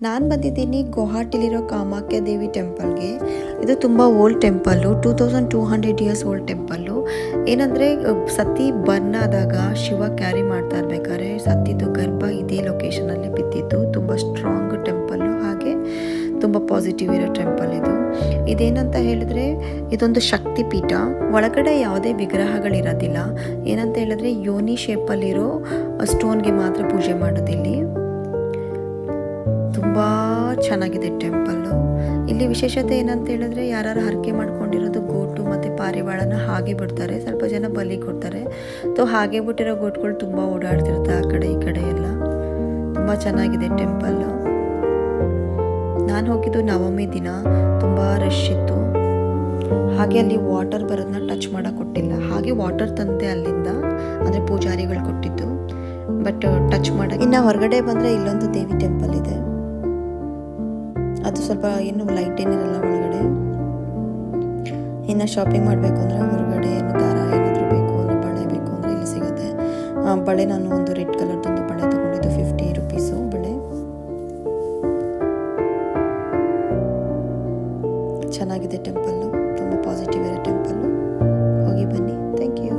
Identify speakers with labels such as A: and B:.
A: ನಾನು ಬಂದಿದ್ದೀನಿ ಗುವಾಹಟಿಲಿರೋ ಕಾಮಾಖ್ಯ ದೇವಿ ಟೆಂಪಲ್ಗೆ. ಇದು ತುಂಬ old temple, 2200 years old temple. ಏನಂದರೆ ಸತಿ ಬರ್ನ್ ಆದಾಗ ಶಿವ ಕ್ಯಾರಿ ಮಾಡ್ತಾ ಇರ್ಬೇಕಾದ್ರೆ ಸತ್ತಿದ್ದು ಗರ್ಭ ಇದೇ ಲೊಕೇಶನಲ್ಲಿ ಬಿದ್ದಿತ್ತು. ತುಂಬ ಸ್ಟ್ರಾಂಗ್ ಟೆಂಪಲ್ಲು, ಹಾಗೆ ತುಂಬ ಪಾಸಿಟಿವ್ ಇರೋ ಟೆಂಪಲ್ ಇದು. ಇದೇನಂತ ಹೇಳಿದ್ರೆ ಇದೊಂದು ಶಕ್ತಿ ಪೀಠ. ಒಳಗಡೆ ಯಾವುದೇ ವಿಗ್ರಹಗಳಿರೋದಿಲ್ಲ. ಏನಂತ ಹೇಳಿದ್ರೆ ಯೋನಿ ಶೇಪಲ್ಲಿರೋ ಸ್ಟೋನ್ಗೆ ಮಾತ್ರ ಪೂಜೆ ಮಾಡೋದಿಲ್ಲಿ. ತುಂಬ ಚೆನ್ನಾಗಿದೆ ಟೆಂಪಲ್ಲು. ಇಲ್ಲಿ ವಿಶೇಷತೆ ಏನಂತ ಹೇಳಿದ್ರೆ ಯಾರು ಹರಕೆ ಮಾಡ್ಕೊಂಡಿರೋದು ಗೋಟು ಮತ್ತು ಪಾರಿವಾಳನ ಹಾಗೆ ಬಿಡ್ತಾರೆ. ಸ್ವಲ್ಪ ಜನ ಬಲಿ ಕೊಡ್ತಾರೆ. ಹಾಗೆ ಬಿಟ್ಟಿರೋ ಗೋಟ್ಗಳು ತುಂಬ ಓಡಾಡ್ತಿರುತ್ತೆ ಆ ಕಡೆ ಈ ಕಡೆ ಎಲ್ಲ. ತುಂಬ ಚೆನ್ನಾಗಿದೆ ಟೆಂಪಲ್ಲು. ನಾನು ಹೋಗಿದ್ದು ನವಮಿ ದಿನ, ತುಂಬ ರಶ್ ಇತ್ತು. ಹಾಗೆ ಅಲ್ಲಿ ವಾಟರ್ ಬರೋದನ್ನ ಟಚ್ ಮಾಡೋಕೆ ಕೊಟ್ಟಿಲ್ಲ. ಹಾಗೆ ವಾಟರ್ ತಂದೆ ಅಲ್ಲಿಂದ, ಅಂದರೆ ಪೂಜಾರಿಗಳು ಕೊಟ್ಟಿದ್ದು, ಬಟ್ ಟಚ್ ಮಾಡೋಕೆ. ಇನ್ನು ಹೊರಗಡೆ ಬಂದರೆ ಇಲ್ಲೊಂದು ದೇವಿ ಟೆಂಪಲ್ ಇದೆ. ಅದು ಸ್ವಲ್ಪ ಏನು ಲೈಟ್ ಏನಿರಲ್ಲ ಒಳಗಡೆ. ಇನ್ನು ಶಾಪಿಂಗ್ ಮಾಡಬೇಕು ಅಂದರೆ ಹೊರಗಡೆ ಏನು ದಾರ ಏನಾದರೂ ಬೇಕು ಅಂದರೆ, ಬಳೆ ಬೇಕು ಅಂದರೆ ಇಲ್ಲಿ ಸಿಗುತ್ತೆ. ಬಳೆ ನಾನು ಒಂದು ರೆಡ್ ಕಲರ್ದೊಂದು ಬಳೆ ತೊಗೊಂಡಿದ್ದು, 50 ರುಪೀಸು ಬಳೆ. ಚೆನ್ನಾಗಿದೆ ಟೆಂಪಲ್ಲು, ತುಂಬ ಪಾಸಿಟಿವ್ ಇರೋ ಟೆಂಪಲ್ಲು. ಹೋಗಿ ಬನ್ನಿ. Thank you.